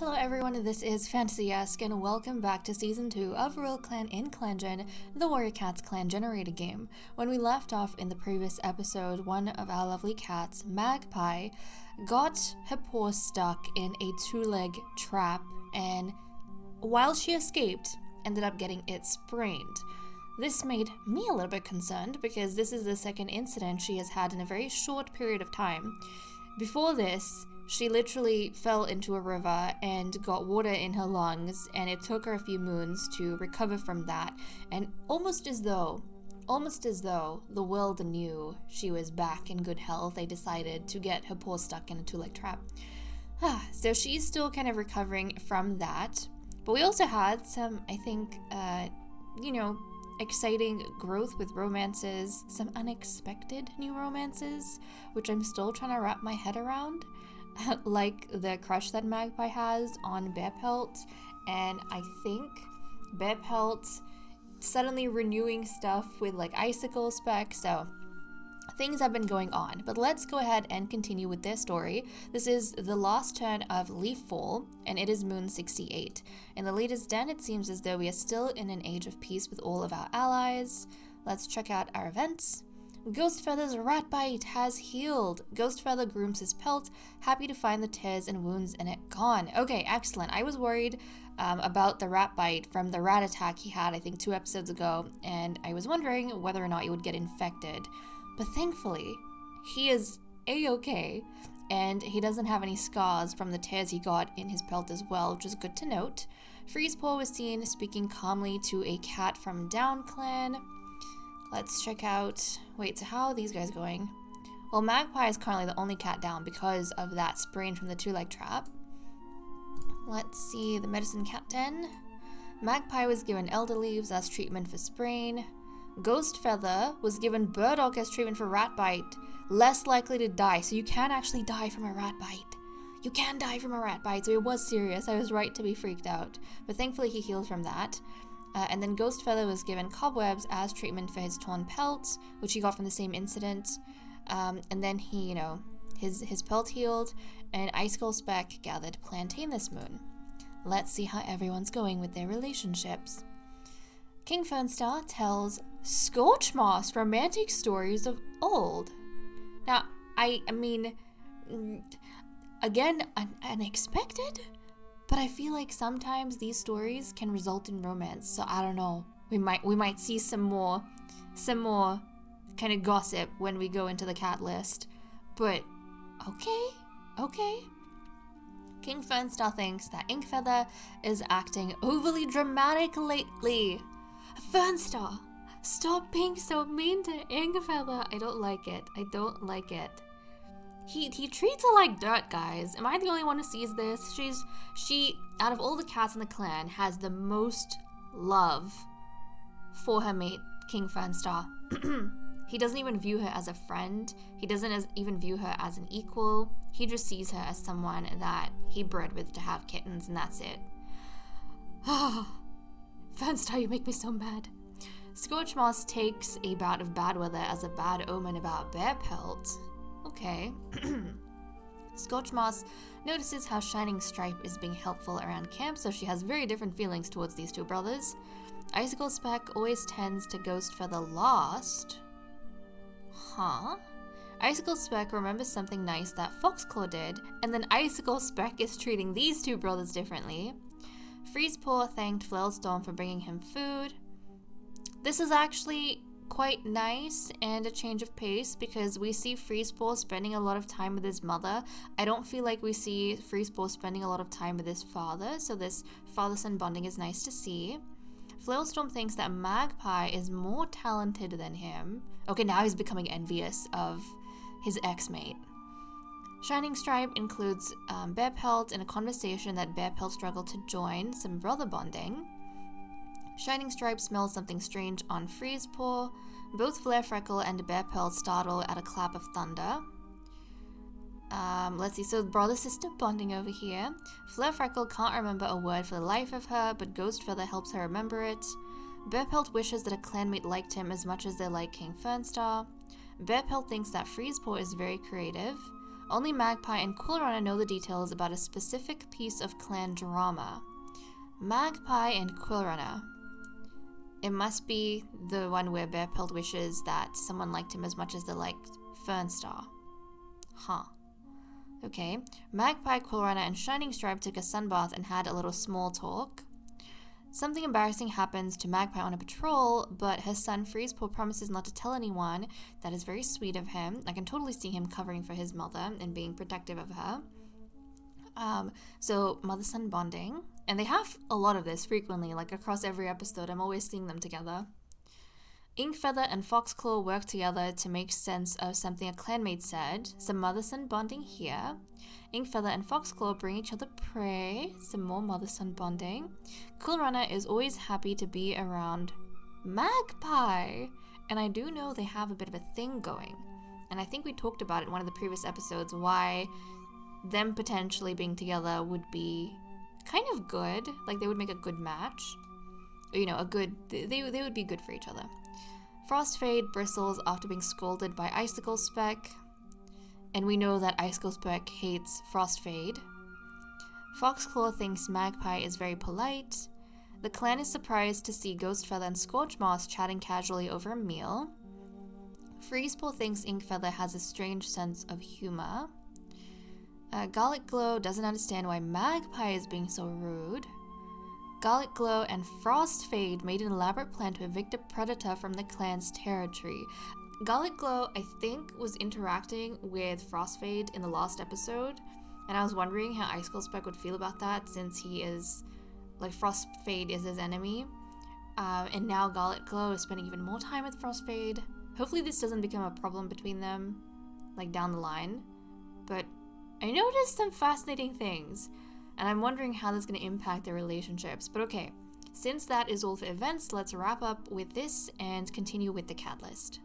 Hello everyone, this is Fantasy-esque and welcome back to Season 2 of Rule Clan in ClanGen, the Warrior Cats clan generator game. When we left off in the previous episode, one of our lovely cats, Magpie, got her paw stuck in a two-leg trap and while she escaped, ended up getting it sprained. This made me a little bit concerned because this is the second incident she has had in a very short period of time. Before this, she literally fell into a river and got water in her lungs, and it took her a few moons to recover from that. And almost as though the world knew she was back in good health, they decided to get her paw stuck in a two-leg trap. So she's still kind of recovering from that. But we also had some, I think, exciting growth with romances, some unexpected new romances, which I'm still trying to wrap my head around. Like the crush that Magpie has on Bear Pelt, and I think Bear Pelt suddenly renewing stuff with like icicle spec, so things have been going on. But let's go ahead and continue with their story. This is the last turn of Leaf Fall, and it is Moon 68. In the Leader's Den, it seems as though we are still in an age of peace with all of our allies. Let's check out our events. Ghostfeather's rat bite has healed. Ghostfeather grooms his pelt, happy to find the tears and wounds in it gone. Okay, excellent. I was worried about the rat bite from the rat attack he had, I think, 2 episodes ago, and I was wondering whether or not he would get infected. But thankfully, he is A-okay, and he doesn't have any scars from the tears he got in his pelt as well, which is good to note. Freezepaw was seen speaking calmly to a cat from Down Clan. Let's check out... Wait, so how are these guys going? Well, Magpie is currently the only cat down because of that sprain from the two-leg trap. Let's see, the Medicine Cat Den. Magpie was given Elder Leaves as treatment for sprain. Ghostfeather was given Burdock as treatment for rat bite. Less likely to die, so you can actually die from a rat bite. You can die from a rat bite, so it was serious. I was right to be freaked out. But thankfully he healed from that. And then Ghostfeather was given Cobwebs as treatment for his torn pelt, which he got from the same incident. And then he, his pelt healed, and Icicle Speck gathered Plantain this moon. Let's see how everyone's going with their relationships. King Fernstar tells Scorchmoss romantic stories of old. Now, I mean, again, unexpected? But I feel like sometimes these stories can result in romance, so I don't know. We might see some more kind of gossip when we go into the cat list. But okay. King Fernstar thinks that Inkfeather is acting overly dramatic lately. Fernstar, stop being so mean to Inkfeather. I don't like it. He treats her like dirt, guys. Am I the only one who sees this? She, out of all the cats in the clan, has the most love for her mate, King Fernstar. He doesn't even view her as a friend. He doesn't even view her as an equal. He just sees her as someone that he bred with to have kittens, and that's it. Fernstar, you make me so mad. Scorchmoss takes a bout of bad weather as a bad omen about Bear Pelt. Okay. Scorchmoss notices how Shining Stripe is being helpful around camp, so she has very different feelings towards these two brothers. Icicle Speck always tends to Ghostfeather last. Huh? Icicle Speck remembers something nice that Foxclaw did, and then Icicle Speck is treating these two brothers differently. Freezepaw thanked Flailstorm for bringing him food. This is actually quite nice and a change of pace because we see Freezepaw spending a lot of time with his mother. I don't feel like we see Freezepaw spending a lot of time with his father, so this father-son bonding is nice to see. Flailstorm thinks that Magpie is more talented than him. Okay, now he's becoming envious of his ex-mate. Shining Stripe includes Bear Pelt in a conversation that Bear Pelt struggled to join, some brother bonding. Shining Stripe smells something strange on Freezepaw. Both Flare Freckle and Bear Pelt startle at a clap of thunder. Let's see, so brother-sister bonding over here. Flare Freckle can't remember a word for the life of her, but Ghostfeather helps her remember it. Bear Pelt wishes that a clanmate liked him as much as they like King Fernstar. Bear Pelt thinks that Freezepaw is very creative. Only Magpie and Coolrunner know the details about a specific piece of clan drama. Magpie and Coolrunner. It must be the one where Bearpelt wishes that someone liked him as much as they liked Fernstar. Huh. Okay. Magpie, Coolrunner, and Shining Stripe took a sunbath and had a little small talk. Something embarrassing happens to Magpie on a patrol, but her son Freezepaw promises not to tell anyone. That is very sweet of him. I can totally see him covering for his mother and being protective of her. So mother-son bonding. And they have a lot of this frequently, like across every episode. I'm always seeing them together. Inkfeather and Foxclaw work together to make sense of something a clanmate said. Some mother-son bonding here. Inkfeather and Foxclaw bring each other prey. Some more mother-son bonding. Coolrunner is always happy to be around Magpie. And I do know they have a bit of a thing going. And I think we talked about it in one of the previous episodes, why them potentially being together would be kind of good. Like, they would make a good match. You know, they would be good for each other. Frostfade bristles after being scolded by Icicle Speck. And we know that Icicle Speck hates Frostfade. Foxclaw thinks Magpie is very polite. The clan is surprised to see Ghostfeather and Scorchmoss chatting casually over a meal. Freezepaw thinks Inkfeather has a strange sense of humor. Garlic Glow doesn't understand why Magpie is being so rude. Garlic Glow and Frostfade made an elaborate plan to evict a predator from the clan's territory. Garlic Glow, I think, was interacting with Frostfade in the last episode, and I was wondering how Icicle Speck would feel about that, since he is, like, Frostfade is his enemy. And now Garlic Glow is spending even more time with Frostfade. Hopefully this doesn't become a problem between them, like, down the line. But I noticed some fascinating things, and I'm wondering how that's going to impact their relationships. But okay, since that is all for events, let's wrap up with this and continue with the cat list.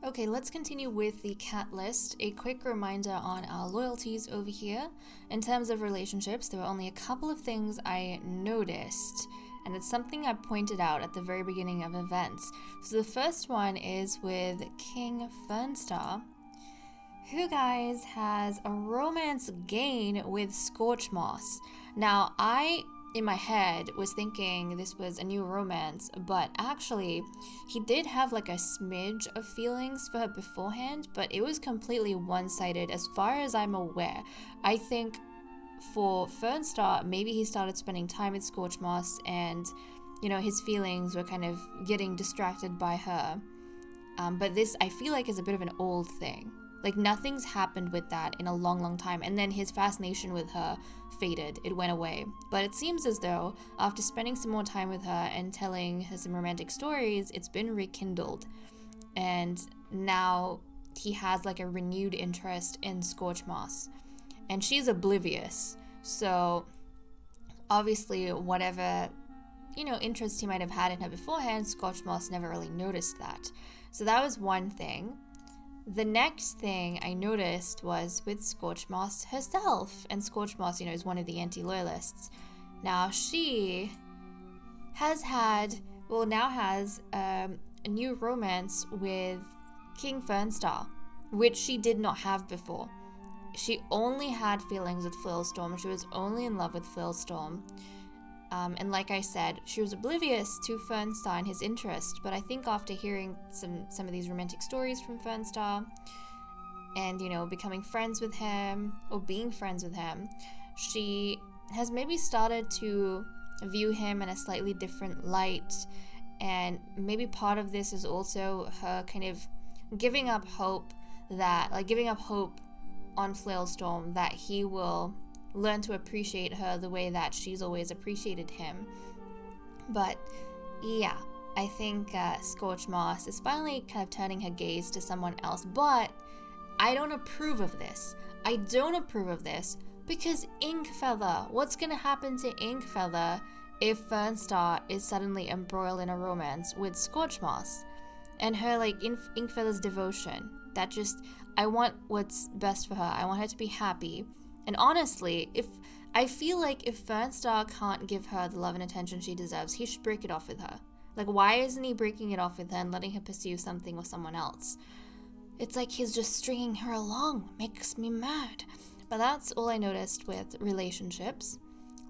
Okay, let's continue with the cat list. A quick reminder on our loyalties over here. In terms of relationships, there were only a couple of things I noticed, and it's something I pointed out at the very beginning of events. So the first one is with King Fernstar, who, guys, has a romance gain with Scorchmoss. Now, I, in my head, was thinking this was a new romance, but actually, he did have like a smidge of feelings for her beforehand, but it was completely one-sided as far as I'm aware. I think for Fernstar, maybe he started spending time with Scorchmoss and, you know, his feelings were kind of getting distracted by her. But this, I feel like, is a bit of an old thing. Like, nothing's happened with that in a long, long time. And then his fascination with her faded. It went away. But it seems as though, after spending some more time with her and telling her some romantic stories, it's been rekindled. And now he has, like, a renewed interest in Scorchmoss. And she's oblivious. So, obviously, whatever, you know, interest he might have had in her beforehand, Scorchmoss never really noticed that. So that was one thing. The next thing I noticed was with Scorchmoss herself. And Scorchmoss, you know, is one of the anti-loyalists. Now, she has had, well, now has a new romance with King Fernstar, which she did not have before. She only had feelings with Flailstorm. She was only in love with Flailstorm. And like I said, she was oblivious to Fernstar and his interest, but I think after hearing some of these romantic stories from Fernstar and, you know, becoming friends with him or being friends with him, she has maybe started to view him in a slightly different light. And maybe part of this is also her kind of giving up hope on Flailstorm that he will learn to appreciate her the way that she's always appreciated him. But yeah, I think Scorchmoss is finally kind of turning her gaze to someone else. But I don't approve of this. I don't approve of this because Inkfeather. What's gonna happen to Inkfeather if Fernstar is suddenly embroiled in a romance with Scorchmoss? And her, like, Inkfeather's devotion. That just, I want what's best for her. I want her to be happy. And honestly, I feel like if Fernstar can't give her the love and attention she deserves, he should break it off with her. Like, why isn't he breaking it off with her and letting her pursue something with someone else? It's like he's just stringing her along. Makes me mad. But that's all I noticed with relationships.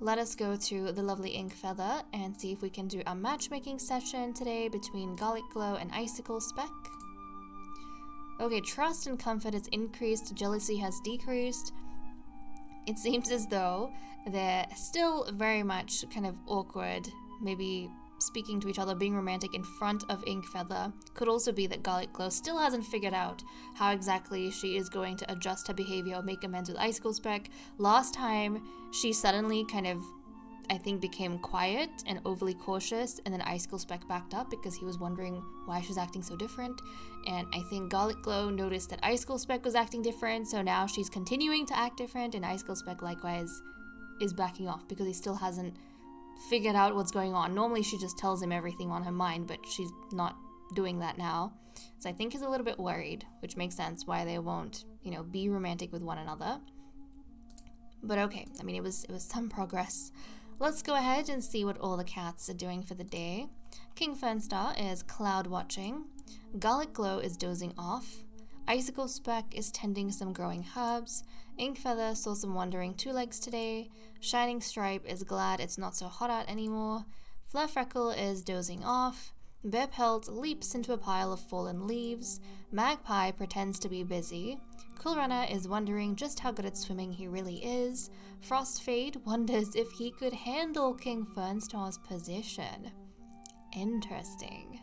Let us go to the lovely Ink Feather and see if we can do a matchmaking session today between Garlic Glow and Icicle Speck. Okay, trust and comfort has increased, jealousy has decreased. It seems as though they're still very much kind of awkward, maybe speaking to each other, being romantic in front of Ink Feather. Could also be that Garlic Glow still hasn't figured out how exactly she is going to adjust her behavior or make amends with Icicle Speck. Last time, she suddenly kind of, I think, became quiet and overly cautious, and then Icicle Speck backed up because he was wondering why she's acting so different. And I think Garlic Glow noticed that Icicle Speck was acting different, so now she's continuing to act different, and Icicle Speck likewise is backing off because he still hasn't figured out what's going on. Normally she just tells him everything on her mind, but she's not doing that now. So I think he's a little bit worried, which makes sense why they won't, be romantic with one another. But okay, I mean, it was some progress. Let's go ahead and see what all the cats are doing for the day. King Fernstar is cloud watching. Garlic Glow is dozing off. Icicle Speck is tending some growing herbs. Ink Feather saw some wandering two legs today. Shining Stripe is glad it's not so hot out anymore. Fleur Freckle is dozing off. Bear Pelt leaps into a pile of fallen leaves. Magpie pretends to be busy. Cool Runner is wondering just how good at swimming he really is. Frostfade wonders if he could handle King Fernstar's position. Interesting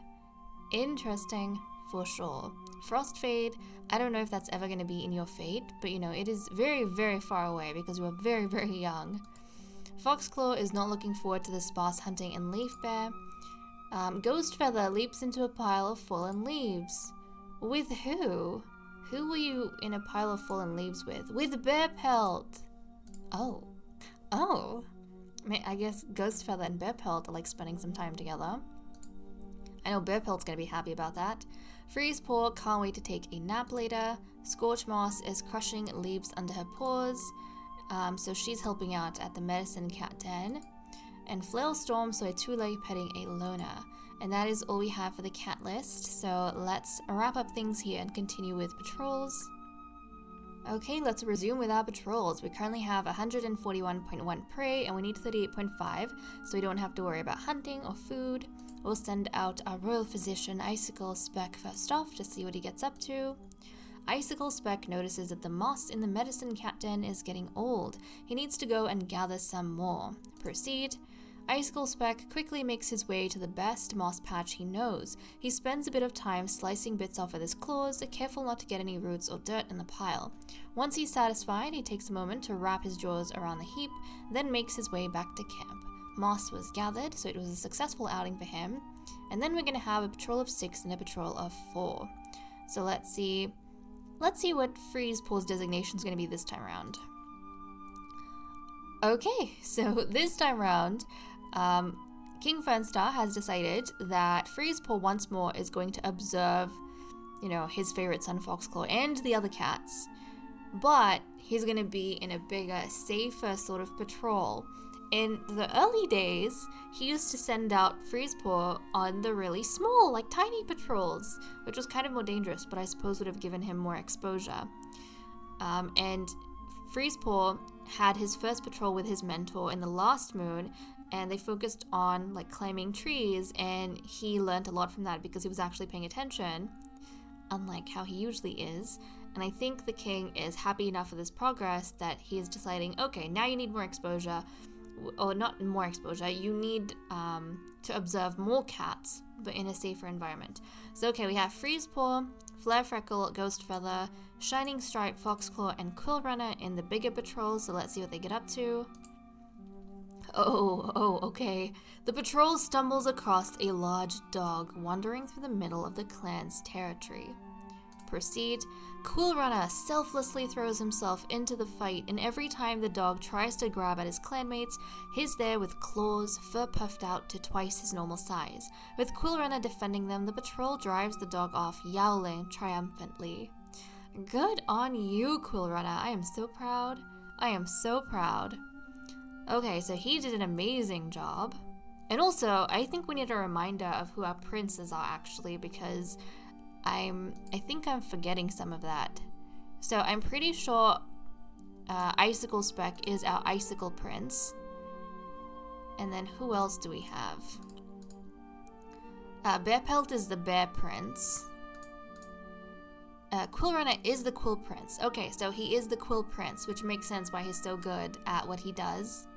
for sure. Frostfade, I don't know if that's ever going to be in your fate, but it is very, very far away because you are very, very young. Foxclaw is not looking forward to the sparse hunting in Leaf Bear. Ghost Feather leaps into a pile of fallen leaves. With who? Who were you in a pile of fallen leaves with? With Bear Pelt! Oh. I guess Ghost Feather and Bear Pelt are like spending some time together. I know Bear Pelt's gonna be happy about that. Freeze Paw can't wait to take a nap later. Scorch Moss is crushing leaves under her paws, so she's helping out at the Medicine Cat Den. And Flail Storm saw a two-leg petting a loner. And that is all we have for the cat list, so let's wrap up things here and continue with patrols. Okay, let's resume with our patrols. We currently have 141.1 prey and we need 38.5, so we don't have to worry about hunting or food. We'll send out our Royal Physician Icicle Speck first off to see what he gets up to. Icicle Speck notices that the moss in the Medicine Cat Den is getting old. He needs to go and gather some more. Proceed. Icicle Speck quickly makes his way to the best moss patch he knows. He spends a bit of time slicing bits off with his claws, careful not to get any roots or dirt in the pile. Once he's satisfied, he takes a moment to wrap his jaws around the heap, then makes his way back to camp. Moss was gathered, so it was a successful outing for him. And then we're going to have a patrol of 6 and a patrol of 4. So let's see what Freeze Paw's designation is going to be this time around. Okay, so this time around, King Fernstar has decided that Freeze Paw once more is going to observe, his favorite son Foxclaw and the other cats. But he's going to be in a bigger, safer sort of patrol. In the early days, he used to send out Freeze Paw on the really small, tiny patrols, which was kind of more dangerous, but I suppose would have given him more exposure. And Freeze Paw had his first patrol with his mentor in the last moon, and they focused on climbing trees, and he learned a lot from that because he was actually paying attention, unlike how he usually is. And I think the king is happy enough with his progress that he is deciding, okay, now you need more exposure. Or not more exposure, you need to observe more cats, but in a safer environment. So okay, we have Freeze Paw, Flare Freckle, Ghost Feather, Shining Stripe, Foxclaw, and Quill Runner in the bigger patrol, so let's see what they get up to. Oh, okay. The patrol stumbles across a large dog wandering through the middle of the clan's territory. Proceed. Cool Runner selflessly throws himself into the fight, and every time the dog tries to grab at his clanmates, he's there with claws, fur puffed out to twice his normal size. With Cool Runner defending them, the patrol drives the dog off, yowling triumphantly. Good on you, Cool Runner. I am so proud. Okay, so he did an amazing job. And also, I think we need a reminder of who our princes are actually, because I think I'm forgetting some of that. So I'm pretty sure Icicle Speck is our Icicle Prince. And then who else do we have? Bear Pelt is the Bear Prince. Quill Runner is the Quill Prince. Okay, so he is the Quill Prince, which makes sense why he's so good at what he does.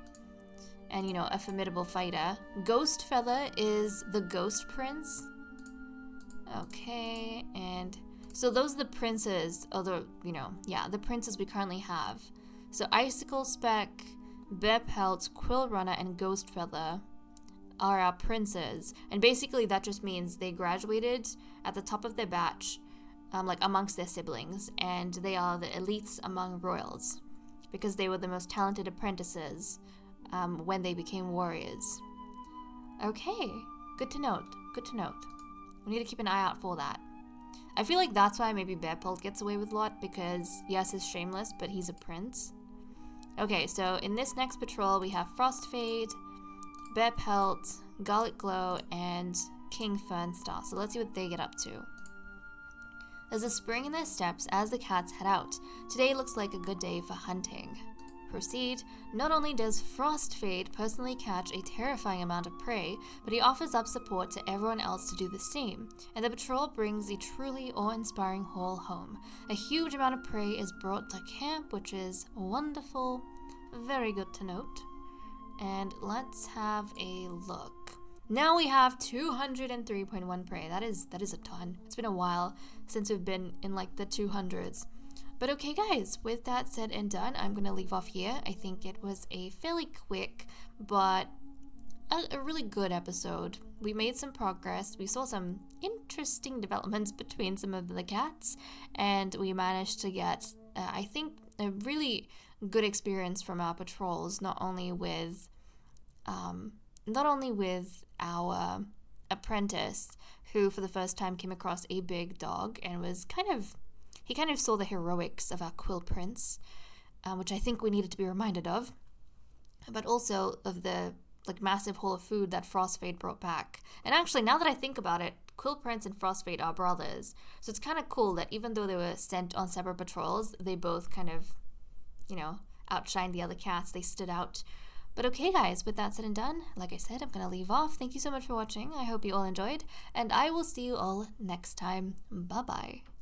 And, you know, a formidable fighter. Ghost Feather is the Ghost Prince. Okay, and so those are the princes, although, you know, yeah, the princes we currently have. So Icicle Speck, Bear Pelt, Quill Runner, and Ghost Feather are our princes. And basically that just means they graduated at the top of their batch, like amongst their siblings, and they are the elites among royals because they were the most talented apprentices when they became warriors. Okay, good to note, good to note. We need to keep an eye out for that. I feel like that's why maybe Bear Pelt gets away with a lot, because yes, he's shameless, but he's a prince. Okay, so in this next patrol we have Frostfade, Bear Pelt, Garlic Glow, and King Fernstar. So let's see what they get up to. There's a spring in their steps as the cats head out. Today looks like a good day for hunting. Proceed. Not only does Frostfade personally catch a terrifying amount of prey, but he offers up support to everyone else to do the same, and the patrol brings a truly awe-inspiring haul home. A huge amount of prey is brought to camp, which is wonderful. Very good to note. And let's have a look. Now we have 203.1 prey. That is a ton. It's been a while since we've been in like the 200s. But okay guys, with that said and done, I'm going to leave off here. I think it was a fairly quick, but a really good episode. We made some progress. We saw some interesting developments between some of the cats, and we managed to get, I think, a really good experience from our patrols, not only with our apprentice, who for the first time came across a big dog and was he kind of saw the heroics of our Quill Prince, which I think we needed to be reminded of, but also of the like massive haul of food that Frostfade brought back. And actually, now that I think about it, Quill Prince and Frostfade are brothers, so it's kind of cool that even though they were sent on separate patrols, they both kind of, you know, outshined the other cats. They stood out. But okay guys, with that said and done, like I said, I'm gonna leave off. Thank you so much for watching. I hope you all enjoyed, and I will see you all next time. Bye bye.